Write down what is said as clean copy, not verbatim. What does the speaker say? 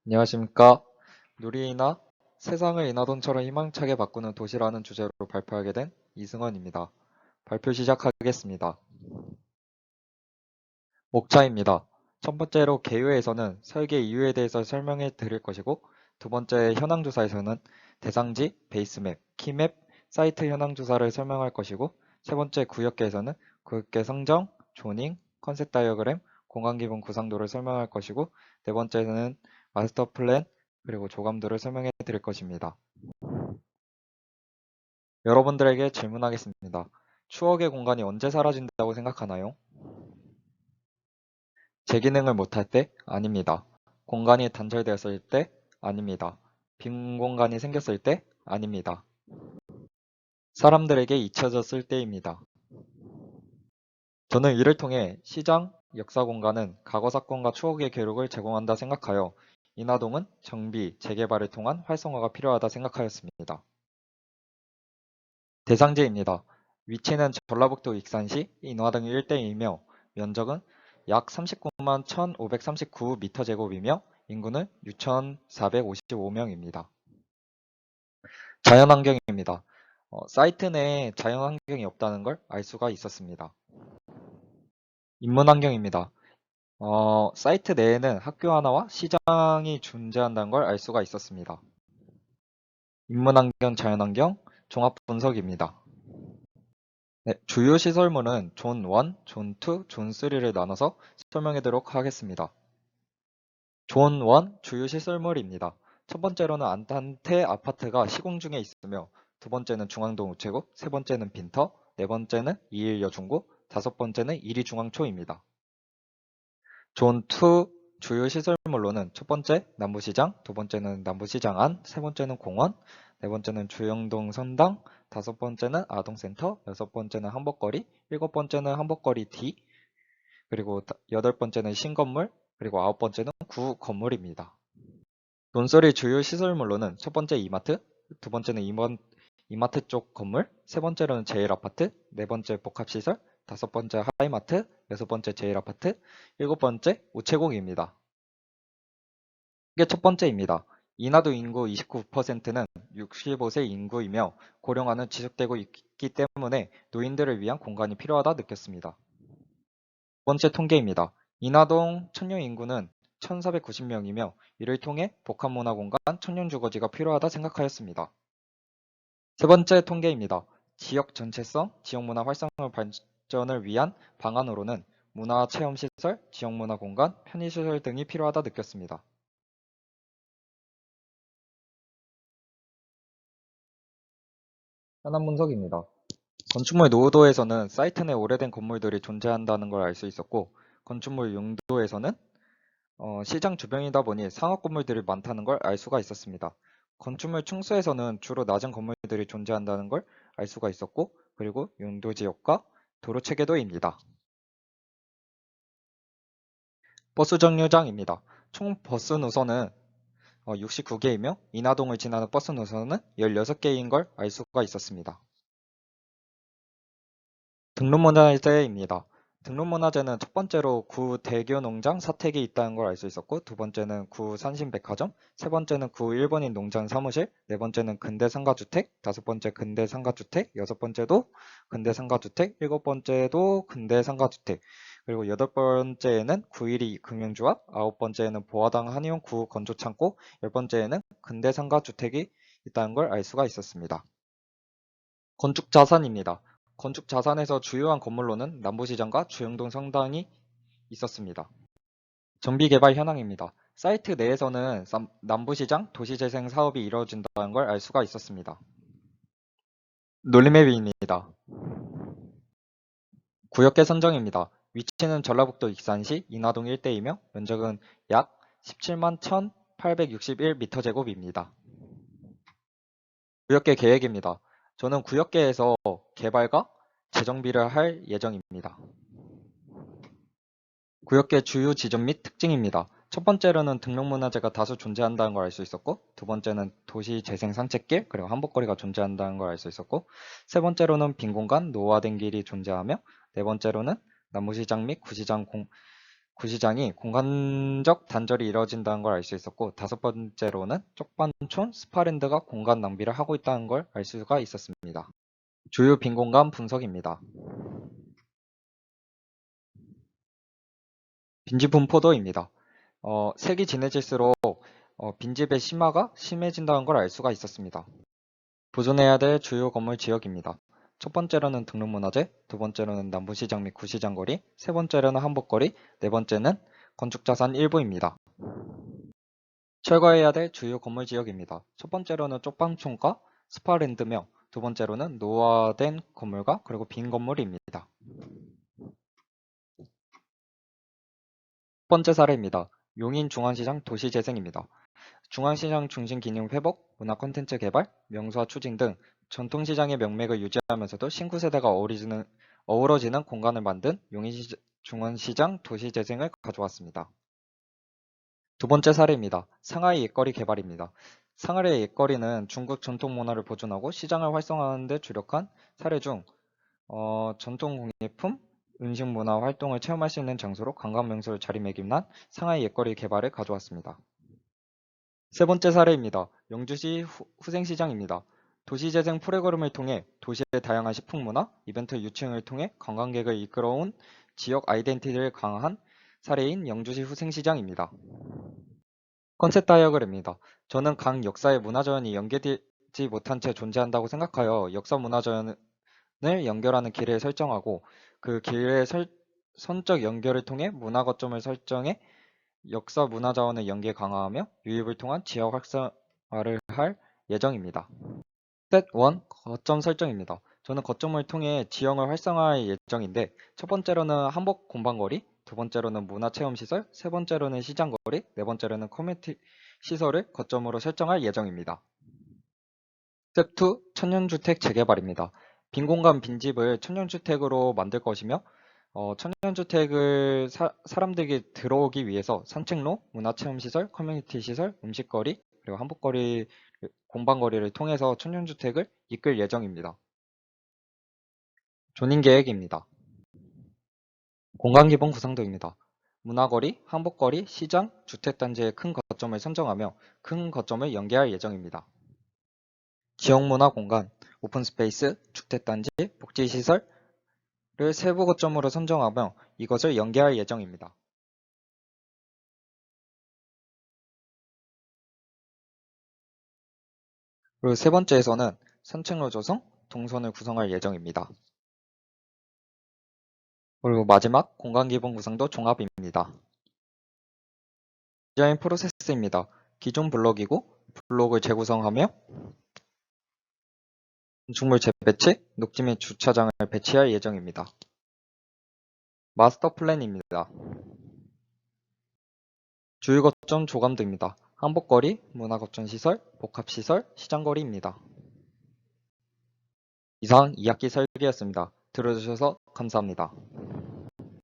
안녕하십니까. 누리이나 세상을 이나돈처럼 희망차게 바꾸는 도시라는 주제로 발표하게 된 이승원입니다. 발표 시작하겠습니다. 목차입니다. 첫 번째로 개요에서는 설계 이유에 대해서 설명해 드릴 것이고, 두 번째 현황조사에서는 대상지, 베이스맵, 키맵, 사이트 현황조사를 설명할 것이고, 세 번째 구역계에서는 구역계 성정, 조닝, 컨셉 다이어그램, 공간기본 구상도를 설명할 것이고, 네 번째는 마스터 플랜, 그리고 조감도를 설명해 드릴 것입니다. 여러분들에게 질문하겠습니다. 추억의 공간이 언제 사라진다고 생각하나요? 재기능을 못할 때? 아닙니다. 공간이 단절되었을 때? 아닙니다. 빈 공간이 생겼을 때? 아닙니다. 사람들에게 잊혀졌을 때입니다. 저는 이를 통해 시장, 역사 공간은 과거 사건과 추억의 기록을 제공한다 생각하여 인하동은 정비, 재개발을 통한 활성화가 필요하다 생각하였습니다. 대상지입니다. 위치는 전라북도 익산시 인화동 일대이며 면적은 약 39만 1,539m²이며 인구는 6,455명입니다. 자연환경입니다. 사이트 내에 자연환경이 없다는 걸 알 수가 있었습니다. 인문환경입니다. 사이트 내에는 학교 하나와 시장이 존재한다는 걸 알 수가 있었습니다. 인문환경, 자연환경, 종합분석입니다. 네, 주요 시설물은 존 1, 존 2, 존 3를 나눠서 설명하도록 하겠습니다. 존 1 주요 시설물입니다. 첫 번째로는 안탄테 아파트가 시공 중에 있으며 두 번째는 중앙동 우체국, 세 번째는 빈터, 네 번째는 이일 여중구, 다섯 번째는 이리중앙초입니다. 존 2 주요 시설물로는 첫 번째 남부시장, 두 번째는 남부시장 안, 세 번째는 공원, 네 번째는 주영동 선당, 다섯 번째는 아동센터, 여섯 번째는 한복거리, 일곱 번째는 한복거리 D, 그리고 여덟 번째는 신건물, 그리고 아홉 번째는 구 건물입니다. 논설의 주요 시설물로는 첫 번째 이마트, 두 번째는 이마트 쪽 건물, 세 번째로는 제일아파트, 네 번째 복합시설, 다섯 번째 하이마트, 여섯 번째 제일아파트, 일곱 번째 우체국입니다. 이게 첫 번째입니다. 인하도 인구 29%는 65세 인구이며 고령화는 지속되고 있기 때문에 노인들을 위한 공간이 필요하다 느꼈습니다. 두 번째 통계입니다. 인하동 청년 인구는 1,490명이며 이를 통해 복합문화공간 청년주거지가 필요하다 생각하였습니다. 세 번째 통계입니다. 지역 전체성, 지역문화 활성화 발전을 위한 방안으로는 문화체험시설, 지역문화공간, 편의시설 등이 필요하다 느꼈습니다. 현안 분석입니다. 건축물 노후도에서는 사이트 내 오래된 건물들이 존재한다는 걸 알 수 있었고, 건축물 용도에서는 시장 주변이다 보니 상업 건물들이 많다는 걸 알 수가 있었습니다. 건축물 층수에서는 주로 낮은 건물들이 존재한다는 걸 알 수가 있었고, 그리고 용도 지역과 도로 체계도입니다. 버스 정류장입니다. 총 버스 노선은 69개이며 인하동을 지나는 버스 노선은 16개인 걸 알 수가 있었습니다. 등록문화재입니다. 등록문화재는 첫 번째로 구 대교농장 사택이 있다는 걸 알 수 있었고, 두 번째는 구 산신백화점, 세 번째는 구 일본인 농장 사무실, 네 번째는 근대 상가주택, 다섯 번째 근대 상가주택, 여섯 번째도 근대 상가주택, 일곱 번째도 근대 상가주택, 그리고 여덟 번째에는 구일이 금융조합, 아홉 번째에는 보아당 한의원 구 건조창고, 열 번째에는 근대 상가주택이 있다는 걸 알 수가 있었습니다. 건축자산입니다. 건축자산에서 주요한 건물로는 남부시장과 주영동 성당이 있었습니다. 정비개발 현황입니다. 사이트 내에서는 남부시장 도시재생 사업이 이루어진다는 걸 알 수가 있었습니다. 논리맵입니다. 구역계 선정입니다. 위치는 전라북도 익산시 인하동 일대이며 면적은 약 17만 1,861m²입니다. 구역계 계획입니다. 저는 구역계에서 개발과 재정비를 할 예정입니다. 구역계 주요 지점 및 특징입니다. 첫 번째로는 등록문화재가 다수 존재한다는 걸 알 수 있었고, 두 번째는 도시 재생 산책길, 그리고 한복거리가 존재한다는 걸 알 수 있었고, 세 번째로는 빈 공간, 노후화된 길이 존재하며, 네 번째로는 남부시장 및 구시장이 공간적 단절이 이루어진다는 걸 알 수 있었고, 5번째로는 쪽반촌 스파랜드가 공간 낭비를 하고 있다는 걸 알 수가 있었습니다. 주요 빈공간 분석입니다. 빈집 분포도입니다. 색이 진해질수록 빈집의 심화가 심해진다는 걸 알 수가 있었습니다. 보존해야 될 주요 건물 지역입니다. 첫 번째로는 등록문화재, 두 번째로는 남부시장 및 구시장 거리, 세 번째로는 한복거리, 네 번째는 건축자산 일부입니다. 철거해야 될 주요 건물 지역입니다. 첫 번째로는 쪽방촌과 스파랜드며 두 번째로는 노후화된 건물과 그리고 빈 건물입니다. 첫 번째 사례입니다. 용인 중앙시장 도시재생입니다. 중앙시장 중심 기능 회복, 문화 콘텐츠 개발, 명소화 추진 등 전통시장의 명맥을 유지하면서도 신구 세대가 어우러지는 공간을 만든 용인 중앙시장 도시재생을 가져왔습니다. 두 번째 사례입니다. 상하이 옛거리 개발입니다. 상하이의 옛거리는 중국 전통 문화를 보존하고 시장을 활성화하는 데 주력한 사례 중 전통 공예품, 음식 문화 활동을 체험할 수 있는 장소로 관광 명소를 자리매김한 상하이 옛거리 개발을 가져왔습니다. 세 번째 사례입니다. 영주시 후생시장입니다. 도시재생 프로그램을 통해 도시의 다양한 식품문화, 이벤트 유치를 통해 관광객을 이끌어온 지역 아이덴티티를 강화한 사례인 영주시 후생시장입니다. 컨셉 다이어그램입니다. 저는 각 역사의 문화자원이 연계되지 못한 채 존재한다고 생각하여 역사 문화자원을 연결하는 길을 설정하고 그 길의 선적 연결을 통해 문화 거점을 설정해 역사 문화자원의 연계 강화하며 유입을 통한 지역 활성화를 할 예정입니다. 스텝 1 거점 설정입니다. 저는 거점을 통해 지형을 활성화할 예정인데 첫 번째로는 한복 공방거리, 두 번째로는 문화체험시설, 세 번째로는 시장거리, 네 번째로는 커뮤니티 시설을 거점으로 설정할 예정입니다. 스텝 2 천연주택 재개발입니다. 빈 공간 빈집을 천연주택으로 만들 것이며 천연주택을 사람들이 들어오기 위해서 산책로, 문화체험시설, 커뮤니티 시설, 음식거리, 그리고 한복거리, 공방거리를 통해서 천연주택을 이끌 예정입니다. 존인계획입니다. 공간기본 구상도입니다. 문화거리, 한복거리, 시장, 주택단지의 큰 거점을 선정하며 큰 거점을 연계할 예정입니다. 지역문화공간, 오픈스페이스, 주택단지, 복지시설을 세부 거점으로 선정하며 이것을 연계할 예정입니다. 그리고 세 번째에서는 산책로 조성, 동선을 구성할 예정입니다. 그리고 마지막 공간기본 구상도 종합입니다. 디자인 프로세스입니다. 기존 블록이고 블록을 재구성하며 건축물 재배치, 녹지 및 주차장을 배치할 예정입니다. 마스터 플랜입니다. 주요 거점 조감도입니다. 한복거리, 문화거점 시설, 복합시설, 시장거리입니다. 이상 2학기 설계였습니다. 들어주셔서 감사합니다.